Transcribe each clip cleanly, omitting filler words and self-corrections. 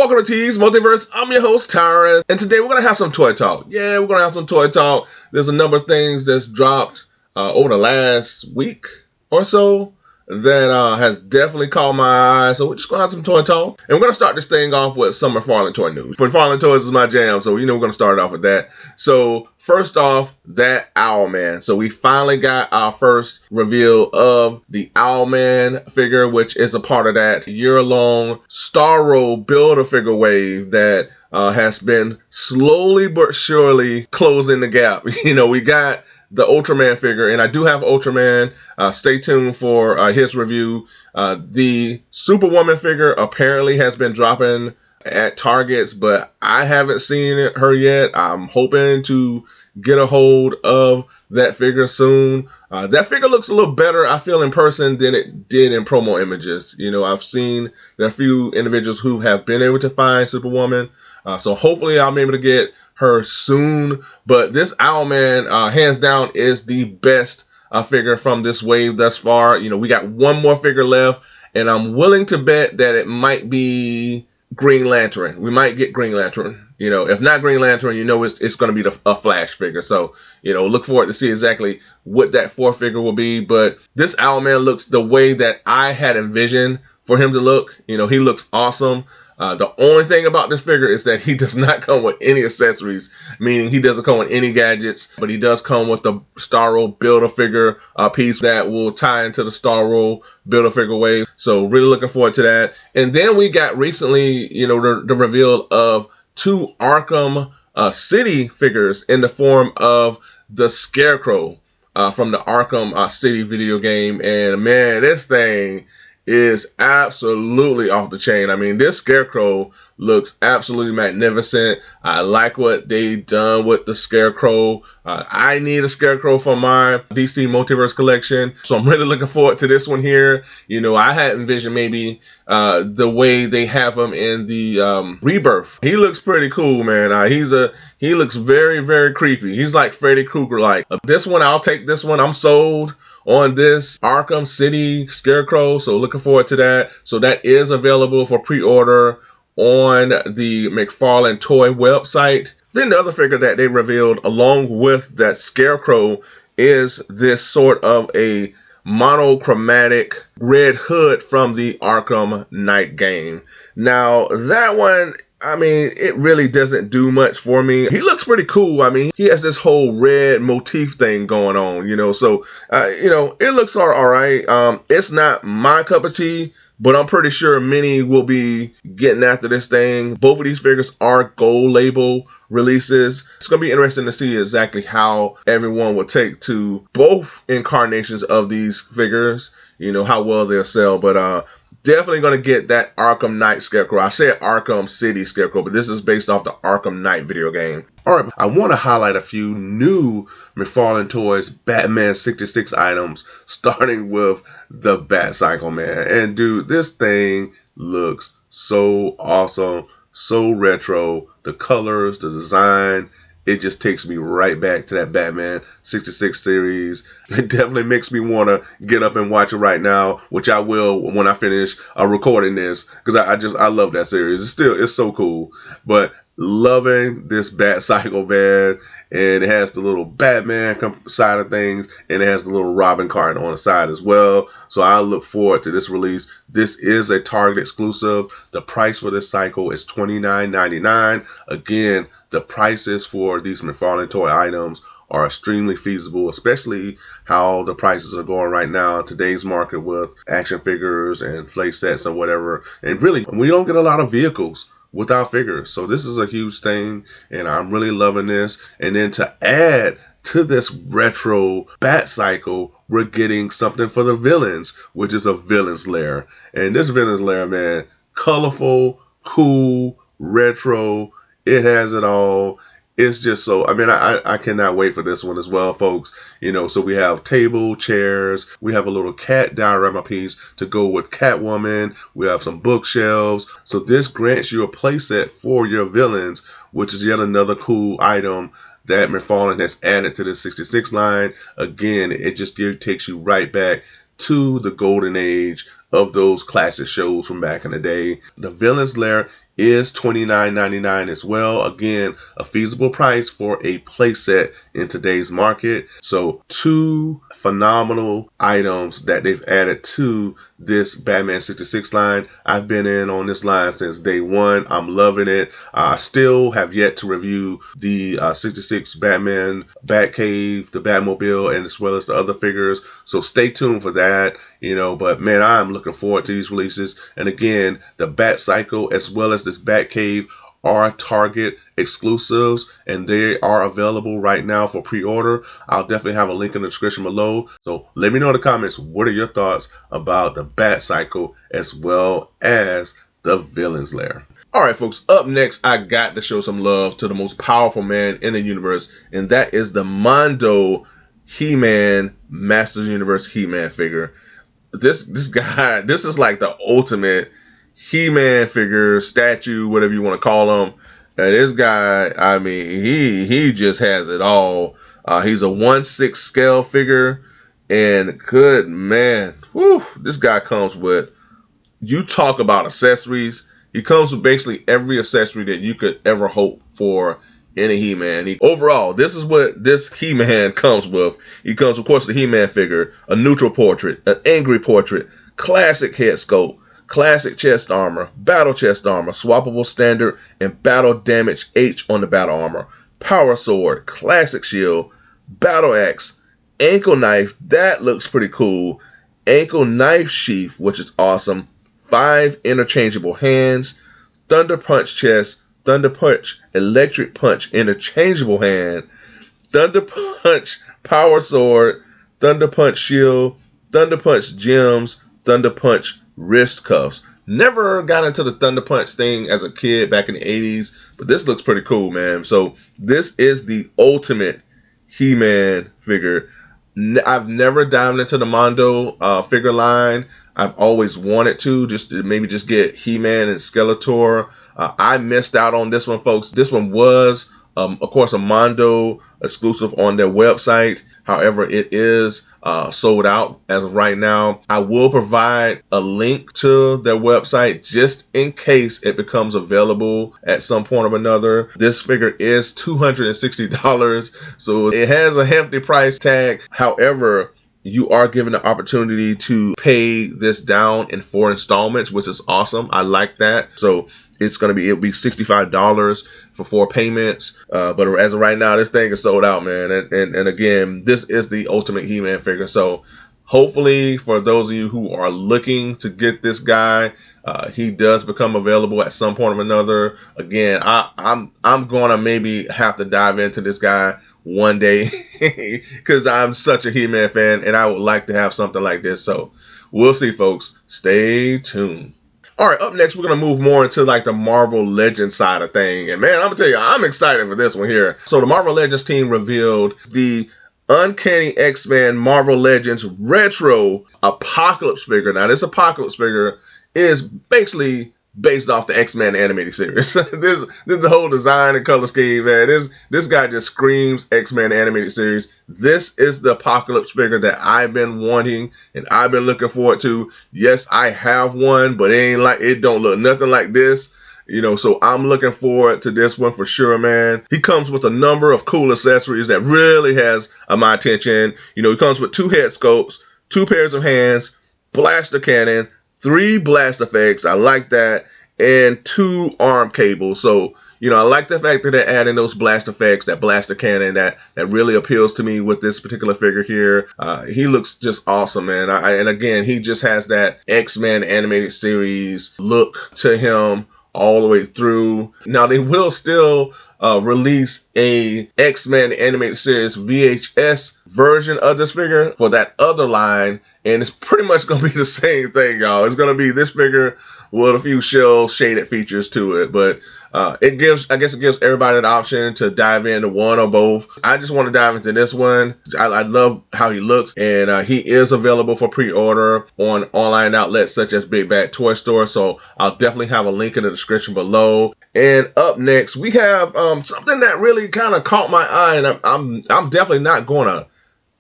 Welcome to T's Multiverse. I'm your host, Tyrus, and today we're going to have some toy talk. Yeah, we're going to have some toy talk. There's a number of things that's dropped over the last week or so that has definitely caught my eye. So we're just going to have some toy talk. And we're going to start this thing off with some McFarlane Toy news. McFarlane Toys is my jam, so we're going to start off with that. So first off, that Owlman. So we finally got our first reveal of the Owlman figure, which is a part of that year-long Starro Build-A-Figure wave that has been slowly but surely closing the gap. We got the Ultraman figure, and I do have Ultraman. Stay tuned for his review. The Superwoman figure apparently has been dropping at Targets, but I haven't seen her yet. I'm hoping to get a hold of that figure soon. That figure looks a little better, I feel, in person than it did in promo images. I've seen there are a few individuals who have been able to find Superwoman, so hopefully I'll be able to get her soon. But this Owlman, hands down, is the best figure from this wave thus far. We got one more figure left, and I'm willing to bet that it might be Green Lantern. We might get Green Lantern. If not Green Lantern, it's going to be a Flash figure. So, look forward to see exactly what that fourth figure will be. But this Owlman looks the way that I had envisioned for him to look. He looks awesome. The only thing about this figure is that he does not come with any accessories, meaning he doesn't come with any gadgets, but he does come with the Starro Build-A-Figure piece that will tie into the Starro Build-A-Figure wave. So really looking forward to that. And then we got recently, the reveal of two Arkham City figures in the form of the Scarecrow from the Arkham City video game. And man, this thing is absolutely off the chain. I mean, this Scarecrow looks absolutely magnificent. I like what they done with the Scarecrow. I need a Scarecrow for my DC Multiverse collection, so I'm really looking forward to this one here. I had envisioned maybe the way they have him in the Rebirth. He looks pretty cool, man. He looks very, very creepy. He's like Freddy Krueger like. This one, I'll take this one. I'm sold on this Arkham City Scarecrow, so looking forward to that. So that is available for pre-order on the McFarlane Toy website. Then the other figure that they revealed along with that Scarecrow is this sort of a monochromatic red hood from the Arkham Knight game. Now that one, I mean, it really doesn't do much for me. He looks pretty cool. I mean, he has this whole red motif thing going on, so, it looks all right. It's not my cup of tea, but I'm pretty sure many will be getting after this thing. Both of these figures are gold label releases. It's going to be interesting to see exactly how everyone will take to both incarnations of these figures, how well they'll sell. But definitely going to get that Arkham Knight Scarecrow. I said Arkham City Scarecrow, but this is based off the Arkham Knight video game. All right, I want to highlight a few new McFarlane Toys Batman 66 items, starting with the Batcycle, man. And dude, this thing looks so awesome, so retro. The colors, the design, it just takes me right back to that Batman 66 series. It definitely makes me want to get up and watch it right now, which I will when I finish recording this, because I love that series. It's so cool. But loving this Batcycle, man. And it has the little Batman side of things, and it has the little Robin card on the side as well. So I look forward to this release. This is a Target exclusive. The price for this cycle is $29.99. Again, the prices for these McFarlane Toy items are extremely feasible, especially how the prices are going right now in today's market with action figures and play sets or whatever. And really, we don't get a lot of vehicles without figures. So this is a huge thing, and I'm really loving this. And then to add to this retro Batcycle, we're getting something for the villains, which is a villain's lair. And this villain's lair, man, colorful, cool, retro. It has it all. It's just so, I mean, I cannot wait for this one as well, folks. So we have table, chairs. We have a little cat diorama piece to go with Catwoman. We have some bookshelves. So this grants you a playset for your villains, which is yet another cool item that McFarlane has added to the 66 line. Again, it just takes you right back to the golden age of those classic shows from back in the day. The villain's lair is $29.99 as well. Again, a feasible price for a playset in today's market. So 2 phenomenal items that they've added to this Batman 66 line. I've been in on this line since day one. I'm loving it. I still have yet to review the 66 Batman Batcave, the Batmobile, and as well as the other figures. So stay tuned for that. But man, I'm looking forward to these releases. And again, the Batcycle as well as this Batcave are Target exclusives, and they are available right now for pre-order. I'll definitely have a link in the description below. So let me know in the comments, what are your thoughts about the Batcycle as well as the Villain's Lair? All right, folks, up next, I got to show some love to the most powerful man in the universe, and that is the Mondo He-man Masters Universe He-man figure. This guy, this is like the ultimate He-man figure, statue, whatever you want to call him. And this guy, I mean, he just has it all. He's a 1/6 scale figure, and good man, whew, this guy comes with, you talk about accessories. He comes with basically every accessory that you could ever hope for in a He-man. Overall, this is what this He-man comes with. He comes, of course, the He-man figure, a neutral portrait, an angry portrait, classic head sculpt, classic chest armor, battle chest armor, swappable standard, and battle damage H on the battle armor, power sword, classic shield, battle axe, ankle knife, that looks pretty cool, ankle knife sheath, which is awesome, 5 interchangeable hands, thunder punch chest, thunder punch, electric punch, interchangeable hand, thunder punch, power sword, thunder punch shield, thunder punch gems, thunder punch wrist cuffs. Never got into the thunder punch thing as a kid back in the 80s, but this looks pretty cool, man. So this is the ultimate He-man figure. I've never dived into the Mondo figure line. I've always wanted to, maybe just get He-man and Skeletor. I missed out on this one, folks. This one was, of course, a Mondo exclusive on their website. However, it is sold out as of right now. I will provide a link to their website just in case it becomes available at some point or another. This figure is $260, so it has a hefty price tag. However, you are given the opportunity to pay this down in 4 installments, which is awesome. I like that. So it'll be $65 for 4 payments. But as of right now, this thing is sold out, man. And again, this is the ultimate He-man figure. So hopefully for those of you who are looking to get this guy, he does become available at some point or another. Again, I'm gonna maybe have to dive into this guy one day because I'm such a He-man fan and I would like to have something like this. So we'll see, folks. Stay tuned. All right, up next, we're going to move more into like the Marvel Legends side of thing. And man, I'm going to tell you, I'm excited for this one here. So the Marvel Legends team revealed the Uncanny X-Men Marvel Legends Retro Apocalypse figure. Now, this Apocalypse figure is basically based off the X-Men animated series. this is the whole design and color scheme, man. This guy just screams X-Men animated series. This is the Apocalypse figure that I've been wanting and I've been looking forward to. Yes, I have one, but it don't look nothing like this. So I'm looking forward to this one for sure, man. He comes with a number of cool accessories that really has my attention. He comes with 2 head sculpts, 2 pairs of hands, blaster cannon, 3 blast effects, I like that, and 2 arm cables. So, I like the fact that they're adding those blast effects, that blaster cannon, that really appeals to me with this particular figure here. He looks just awesome, man. And again, he just has that X-Men animated series look to him all the way through. Now, they will still release a X-Men animated series VHS version of this figure for that other line, and it's pretty much going to be the same thing, y'all. It's going to be this figure with a few shell shaded features to it, but it gives everybody an option to dive into one or both. I just want to dive into this one. I love how he looks, and he is available for pre-order on online outlets such as Big Bad Toy Store, so I'll definitely have a link in the description below. And up next, we have something that really kind of caught my eye, and I'm definitely not going to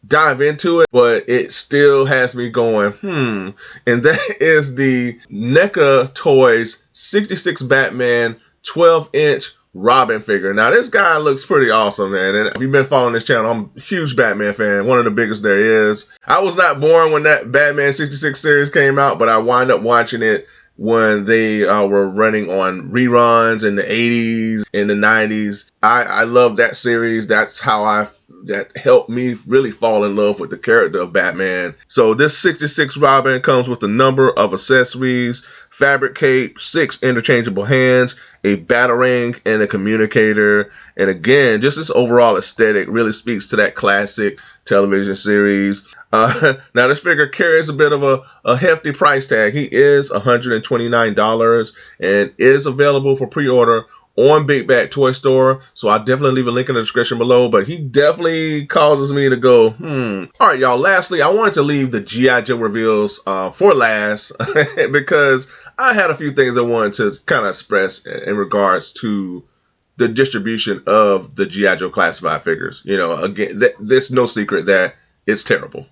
dive into it, but it still has me going, and that is the NECA Toys 66 Batman 12-inch Robin figure. Now, this guy looks pretty awesome, man. And if you've been following this channel, I'm a huge Batman fan, one of the biggest there is. I was not born when that Batman 66 series came out, but I wind up watching it when they were running on reruns in the 80s, in the 90s. I love that series. That's how that helped me really fall in love with the character of Batman. So this 66 Robin comes with a number of accessories, fabric cape, 6 interchangeable hands, a batarang, and a communicator. And again, just this overall aesthetic really speaks to that classic television series. Now this figure carries a bit of a hefty price tag. He is $129 and is available for pre-order on Big Bad Toy Store. So I'll definitely leave a link in the description below, but he definitely causes me to go, All right, y'all. Lastly, I wanted to leave the G.I. Joe reveals for last because I had a few things I wanted to kind of express in regards to the distribution of the G.I. Joe classified figures. You know, again, there's no secret that it's terrible.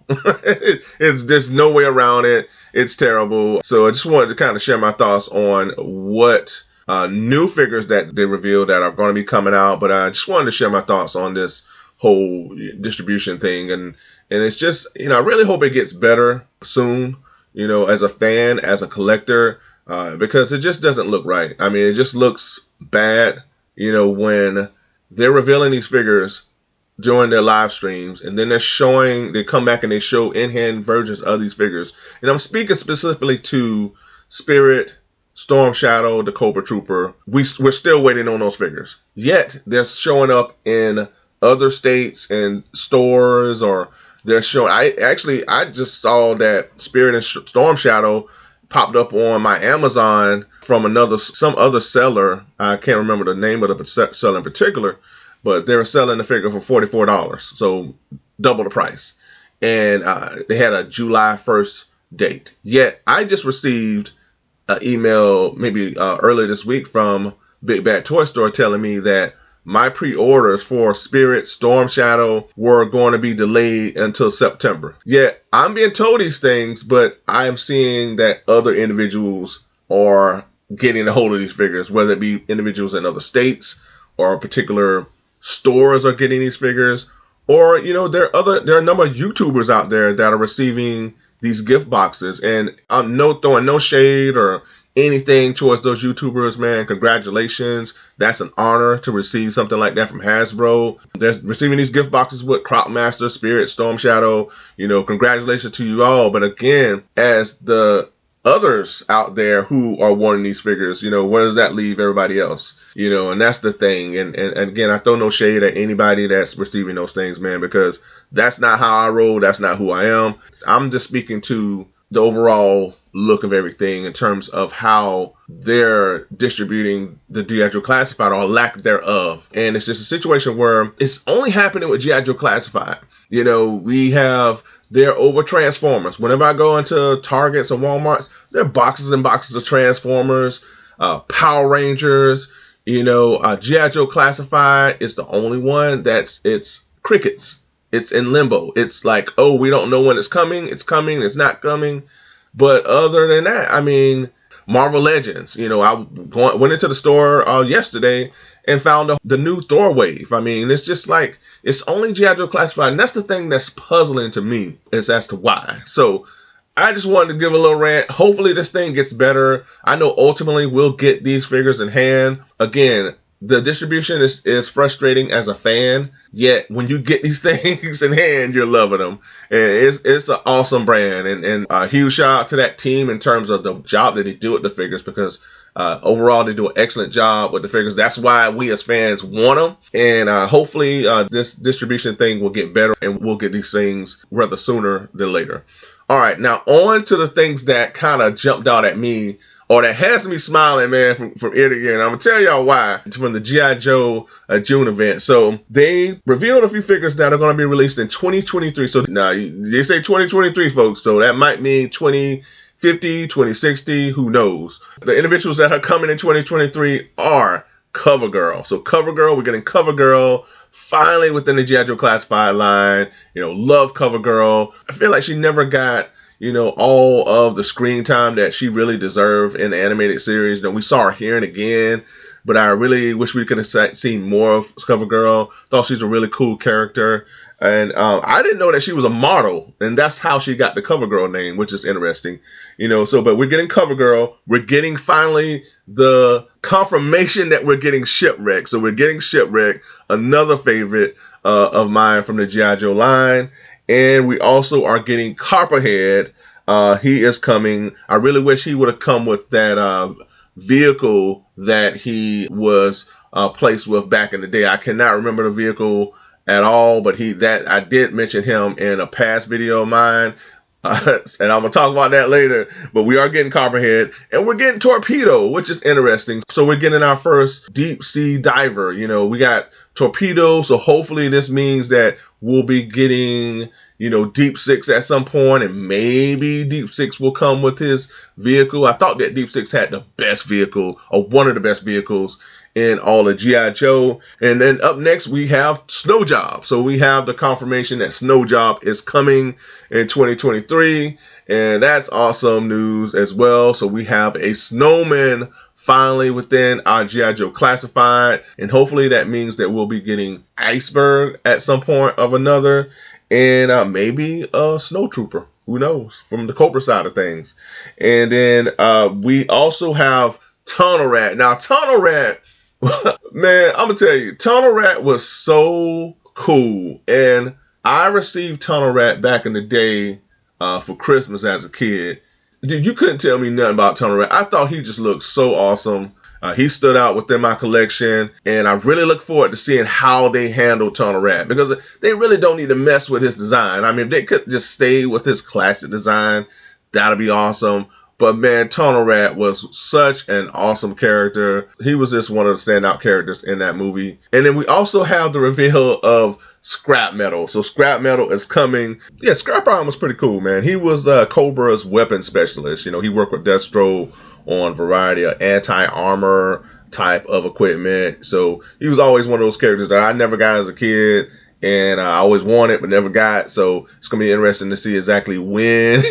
There's no way around it. It's terrible. So I just wanted to kind of share my thoughts on what new figures that they revealed that are going to be coming out. But I just wanted to share my thoughts on this whole distribution thing. And it's just, you know, I really hope it gets better soon, you know, as a fan, as a collector, because it just doesn't look right. I mean, it just looks bad, you know, when they're revealing these figures during their live streams, and then they come back and they show in-hand versions of these figures. And I'm speaking specifically to Spirit, Storm Shadow, the Cobra Trooper. We're still waiting on those figures. Yet they're showing up in other states and stores, or they're showing. I just saw that Spirit and Storm Shadow popped up on my Amazon from some other seller. I can't remember the name of the seller in particular, but they were selling the figure for $44, so double the price. And they had a July 1st date. Yet I just received an email maybe earlier this week from Big Bad Toy Store telling me that my pre-orders for Spirit, Storm Shadow were going to be delayed until September. Yet I'm being told these things, but I'm seeing that other individuals are getting a hold of these figures, whether it be individuals in other states or particular stores are getting these figures, or, you know, there are a number of YouTubers out there that are receiving these gift boxes. And I'm throwing no shade or anything towards those YouTubers, man. Congratulations. That's an honor to receive something like that from Hasbro. They're receiving these gift boxes with Crocmaster, Spirit, Storm Shadow. You know, congratulations to you all. But again, as the others out there who are wanting these figures, you know, where does that leave everybody else? You know, and that's the thing. And again, I throw no shade at anybody that's receiving those things, man, because that's not how I roll. That's not who I am. I'm just speaking to the overall look of everything in terms of how they're distributing the G.I. Joe Classified, or lack thereof. And it's just a situation where it's only happening with G.I. Joe Classified. You know, we have their over Transformers. Whenever I go into Targets or Walmarts, there are boxes and boxes of Transformers, Power Rangers. You know, G.I. Joe Classified is the only one it's crickets. It's in limbo. It's like, oh, we don't know when it's coming, it's not coming. But other than that, I mean, Marvel Legends, you know, I went into the store yesterday and found the new Thor wave. I mean, it's just like, it's only G.I. Joe Classified. And that's the thing that's puzzling to me, is as to why. So I just wanted to give a little rant. Hopefully this thing gets better. I know ultimately we'll get these figures in hand. Again, the distribution is frustrating as a fan, yet when you get these things in hand, you're loving them. And it's an awesome brand. And a huge shout out to that team in terms of the job that they do with the figures, because overall they do an excellent job with the figures. That's why we as fans want them. And hopefully this distribution thing will get better, and we'll get these things rather sooner than later. All right, now on to the things that kind of jumped out at me, or that has me smiling, man, from ear to ear. And I'm going to tell y'all why. It's from the G.I. Joe June event. So they revealed a few figures that are going to be released in 2023. So now they say 2023, folks. So that might mean 2050, 2060, who knows. The individuals that are coming in 2023 are CoverGirl. So CoverGirl, we're getting CoverGirl finally within the G.I. Joe Classified line. Love CoverGirl. I feel like she never got, all of the screen time that she really deserved in the animated series. We saw her here and again, but I really wish we could have seen more of CoverGirl. Thought she's a really cool character. And I didn't know that she was a model, and that's how she got the CoverGirl name, which is interesting. But we're getting CoverGirl. We're getting finally the confirmation that we're getting Shipwreck. So we're getting Shipwreck, another favorite of mine from the G.I. Joe line. And we also are getting Copperhead. He is coming. I really wish he would have come with that vehicle that he was placed with back in the day. I cannot remember the vehicle at all, but I did mention him in a past video of mine, and I'm gonna talk about that later. But we are getting Copperhead, and we're getting Torpedo, which is interesting. So we're getting our first deep sea diver. We got Torpedo, so hopefully this means that we'll be getting Deep Six at some point, and maybe Deep Six will come with his vehicle. I thought that Deep Six had the best vehicle, or one of the best vehicles in all of G.I. Joe. And then up next we have Snow Job. So we have the confirmation that Snow Job is coming in 2023, and that's awesome news as well. So we have a snowman finally within our G.I. Joe Classified, and hopefully that means that we'll be getting Iceberg at some point of another, and maybe a Snow Trooper. Who knows, from the Cobra side of things. And then we also have Tunnel Rat. Now Tunnel Rat, man, I'm gonna tell you, Tunnel Rat was so cool, and I received Tunnel Rat back in the day for Christmas as a kid. Dude, you couldn't tell me nothing about Tunnel Rat. I thought he just looked so awesome. He stood out within my collection, and I really look forward to seeing how they handle Tunnel Rat, because they really don't need to mess with his design. I mean, if they could just stay with his classic design, that'd be awesome. But man, Tunnel Rat was such an awesome character. He was just one of the standout characters in that movie. And then we also have the reveal of Scrap Metal. So Scrap Metal is coming. Yeah, Scrap Metal was pretty cool, man. He was Cobra's weapon specialist. He worked with Destro on a variety of anti-armor type of equipment. So he was always one of those characters that I never got as a kid, and I always wanted but never got. So it's going to be interesting to see exactly when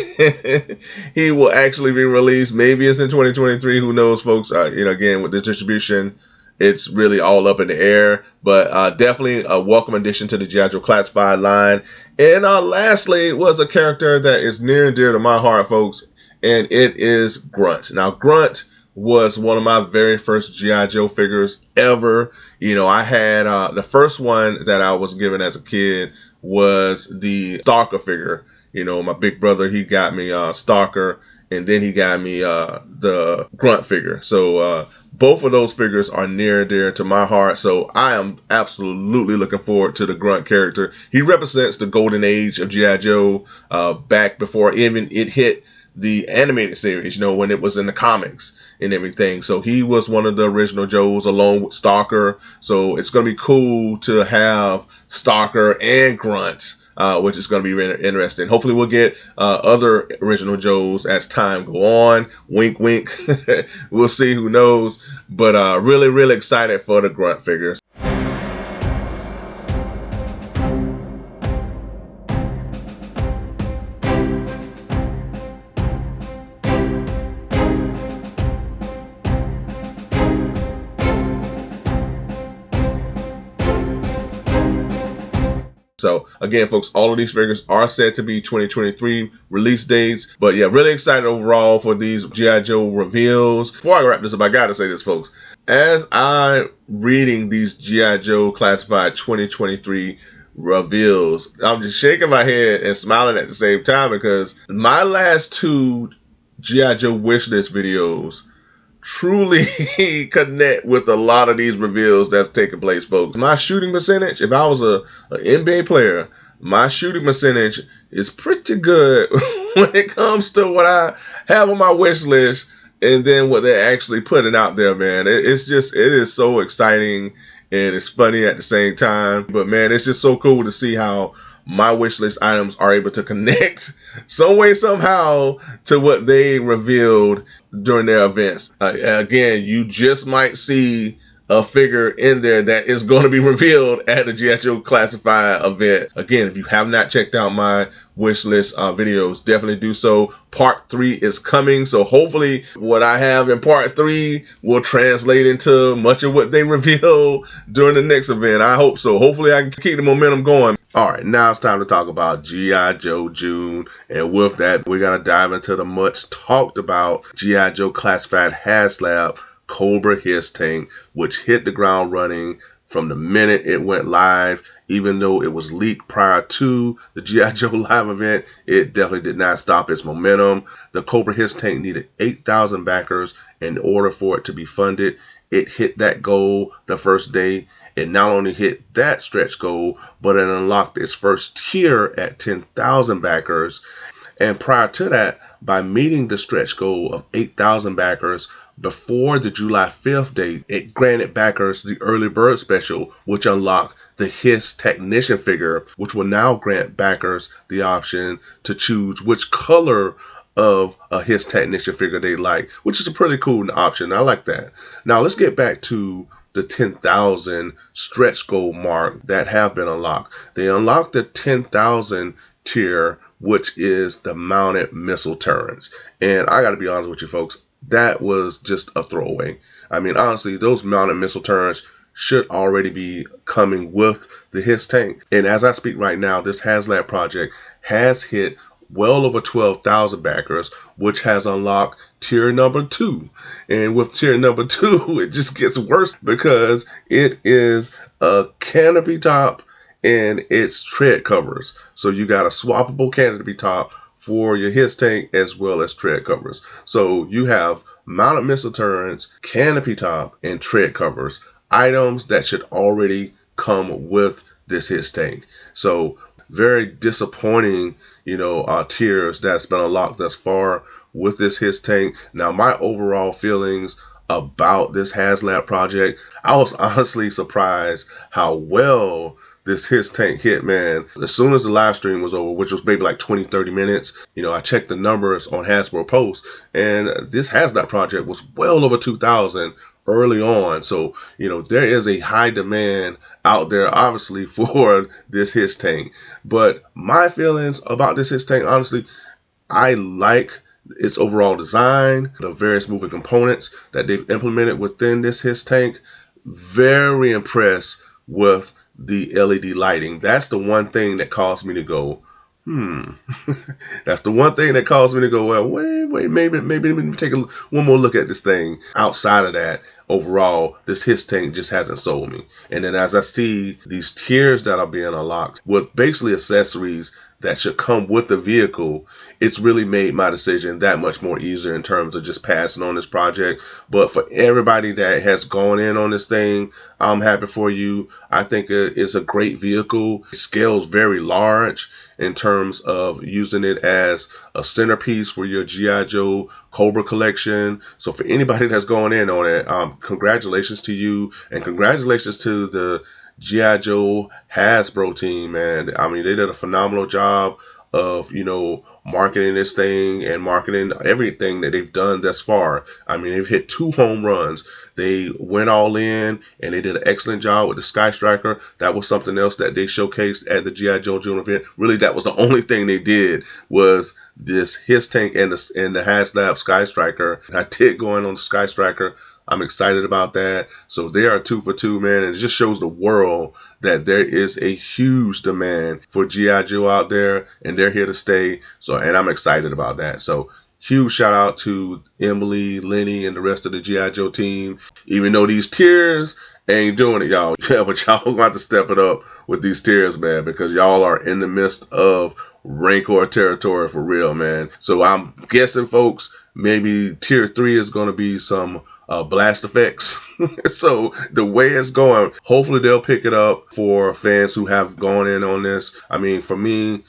he will actually be released. Maybe it's in 2023. Who knows, folks? Again, with the distribution, it's really all up in the air. But definitely a welcome addition to the G.I. Joe Classified line. And lastly was a character that is near and dear to my heart, folks, and it is Grunt. Now, Grunt was one of my very first G.I. Joe figures ever. I had the first one that I was given as a kid was the Stalker figure. My big brother, he got me Stalker, and then he got me the Grunt figure. So both of those figures are near and dear to my heart. So I am absolutely looking forward to the Grunt character. He represents the golden age of G.I. Joe back before even it hit the animated series, when it was in the comics and everything. So he was one of the original Joes along with Stalker. So it's going to be cool to have Stalker and Grunt, which is going to be interesting. Hopefully we'll get other original Joes as time go on. Wink, wink. We'll see, who knows. But really, really excited for the Grunt figures. So again, folks, all of these figures are set to be 2023 release dates. But yeah, really excited overall for these G.I. Joe reveals. Before I wrap this up, I gotta say this, folks. As I'm reading these G.I. Joe Classified 2023 reveals, I'm just shaking my head and smiling at the same time, because my last two G.I. Joe wishlist videos truly connect with a lot of these reveals that's taking place, folks. My shooting percentage, if I was an NBA player, my shooting percentage is pretty good when it comes to what I have on my wish list and then what they're actually putting out there, man. It is so exciting, and it's funny at the same time. But man, it's just so cool to see how my wish list items are able to connect some way, somehow, to what they revealed during their events. Again, you just might see a figure in there that is going to be revealed at the G.I. Joe Classified event. Again, if you have not checked out my wish list videos, definitely do so. Part 3 is coming, so hopefully what I have in part 3 will translate into much of what they reveal during the next event. I hope so. Hopefully I can keep the momentum going. Alright, now it's time to talk about G.I. Joe June, and with that, we're going to dive into the much talked about G.I. Joe Classified Haslab Cobra HISS Tank, which hit the ground running from the minute it went live. Even though it was leaked prior to the G.I. Joe Live event, it definitely did not stop its momentum. The Cobra HISS Tank needed 8,000 backers in order for it to be funded. It hit that goal the first day. It not only hit that stretch goal, but it unlocked its first tier at 10,000 backers. And prior to that, by meeting the stretch goal of 8,000 backers before the July 5th date, it granted backers the early bird special, which unlocked the HISS Technician figure, which will now grant backers the option to choose which color of a HISS Technician figure they like, which is a pretty cool option. I like that. Now let's get back to the 10,000 stretch goal mark that have been unlocked. They unlocked the 10,000 tier, which is the mounted missile turrets. And I got to be honest with you folks, that was just a throwaway. I mean, honestly, those mounted missile turrets should already be coming with the HISS tank. And as I speak right now, this Haslab project has hit well over 12,000 backers, which has unlocked tier number 2. And with tier number 2, it just gets worse because it is a canopy top and it's tread covers. So you got a swappable canopy top for your HISS tank as well as tread covers. So you have mounted missile turrets, canopy top, and tread covers, items that should already come with this HISS tank. So very disappointing, tiers that's been unlocked thus far with this HISS tank. Now, my overall feelings about this Haslab project, I was honestly surprised how well this HISS tank hit, man. As soon as the live stream was over, which was maybe like 20-30 minutes, I checked the numbers on Hasbro Post, and this Haslab project was well over 2,000 early on. So, there is a high demand out there, obviously, for this HISS tank. But my feelings about this HISS tank, honestly, I like its overall design, the various moving components that they've implemented within this HISS tank. Very impressed with the LED lighting. That's the one thing that caused me to go, That's the one thing that caused me to go, well, wait, maybe let me take one more look at this thing. Outside of that, overall, this HISS tank just hasn't sold me. And then as I see these tiers that are being unlocked with basically accessories that should come with the vehicle, it's really made my decision that much more easier in terms of just passing on this project. But for everybody that has gone in on this thing, I'm happy for you. I think it's a great vehicle. It scales very large in terms of using it as a centerpiece for your G.I. Joe Cobra collection. So for anybody that's going in on it, congratulations to you, and congratulations to the G.I. Joe Hasbro team, man. I mean, they did a phenomenal job of, marketing this thing and marketing everything that they've done thus far. I mean, they've hit 2 home runs. They went all in, and they did an excellent job with the Sky Striker. That was something else that they showcased at the G.I. Joe June event. Really, that was the only thing they did, was this HISS tank and the Haslab Sky Striker. I did go in on the Sky Striker. I'm excited about that. So they are 2 for 2, man. And it just shows the world that there is a huge demand for G.I. Joe out there, and they're here to stay. So, and I'm excited about that. So huge shout out to Emily, Lenny, and the rest of the G.I. Joe team. Even though these tiers ain't doing it, y'all. Yeah, but y'all gonna have to step it up with these tiers, man, because y'all are in the midst of Rancor territory for real, man. So I'm guessing, folks, maybe tier 3 is going to be some blast effects. So the way it's going, hopefully they'll pick it up for fans who have gone in on this. I mean, for me,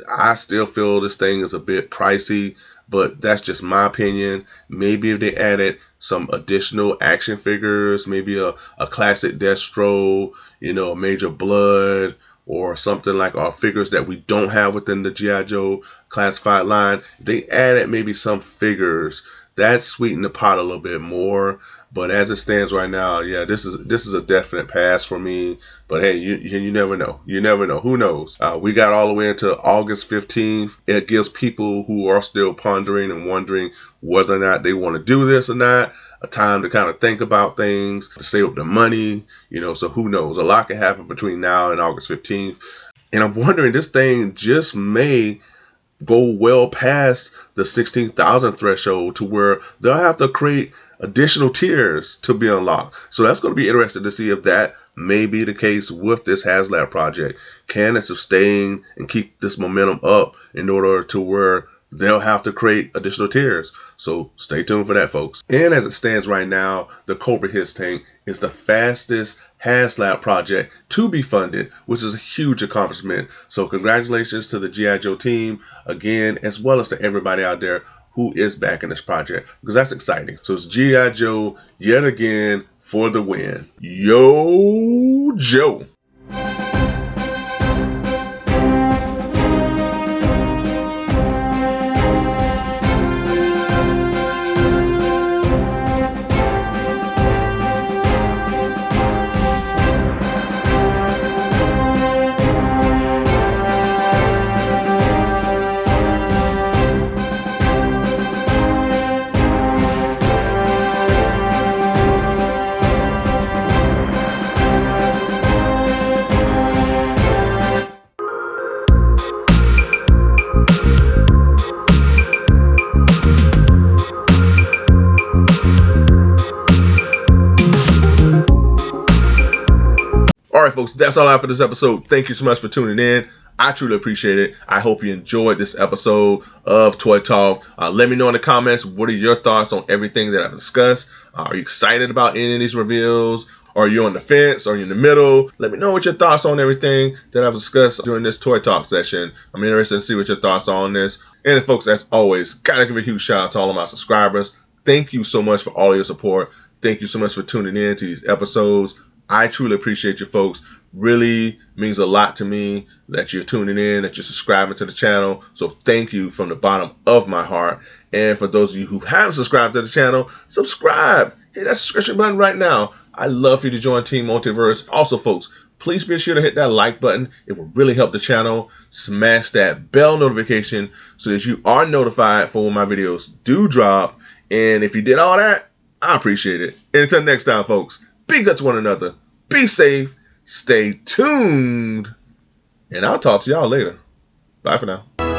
I still feel this thing is a bit pricey, but that's just my opinion. Maybe if they added some additional action figures, maybe a classic Destro, a Major Blood, or something like our figures that we don't have within the G.I. Joe classified line, they added maybe some figures that sweetened the pot a little bit more. But as it stands right now, yeah, this is a definite pass for me. But hey, you never know. You never know. Who knows? We got all the way into August 15th. It gives people who are still pondering and wondering whether or not they want to do this or not a time to kind of think about things, to save up the money, you know. So who knows? A lot can happen between now and August 15th. And I'm wondering, this thing just may go well past the 16,000 threshold to where they'll have to create additional tiers to be unlocked. So that's going to be interesting to see if that may be the case with this Haslab project. Can it sustain and keep this momentum up in order to where they'll have to create additional tiers? So stay tuned for that, folks. And as it stands right now, the Cobra HISS Tank is the fastest Haslab project to be funded, which is a huge accomplishment. So congratulations to the G.I. Joe team again, as well as to everybody out there who is backing this project, because that's exciting. So it's G.I. Joe yet again for the win. Yo, Joe. All right, folks, that's all I have for this episode. Thank you so much for tuning in. I truly appreciate it. I hope you enjoyed this episode of Toy Talk. Let me know in the comments, what are your thoughts on everything that I've discussed? Are you excited about any of these reveals? Are you on the fence? Are you in the middle? Let me know what your thoughts on everything that I've discussed during this Toy Talk session. I'm interested to see what your thoughts are on this. And folks, as always, gotta give a huge shout out to all of my subscribers. Thank you so much for all your support. Thank you so much for tuning in to these episodes. I truly appreciate you, folks. Really means a lot to me that you're tuning in, that you're subscribing to the channel. So thank you from the bottom of my heart. And for those of you who haven't subscribed to the channel, subscribe. Hit that subscription button right now. I'd love for you to join Team Multiverse. Also, folks, please be sure to hit that like button. It will really help the channel. Smash that bell notification so that you are notified for when my videos do drop. And if you did all that, I appreciate it. And until next time, folks, be good to one another. Be safe. Stay tuned. And I'll talk to y'all later. Bye for now.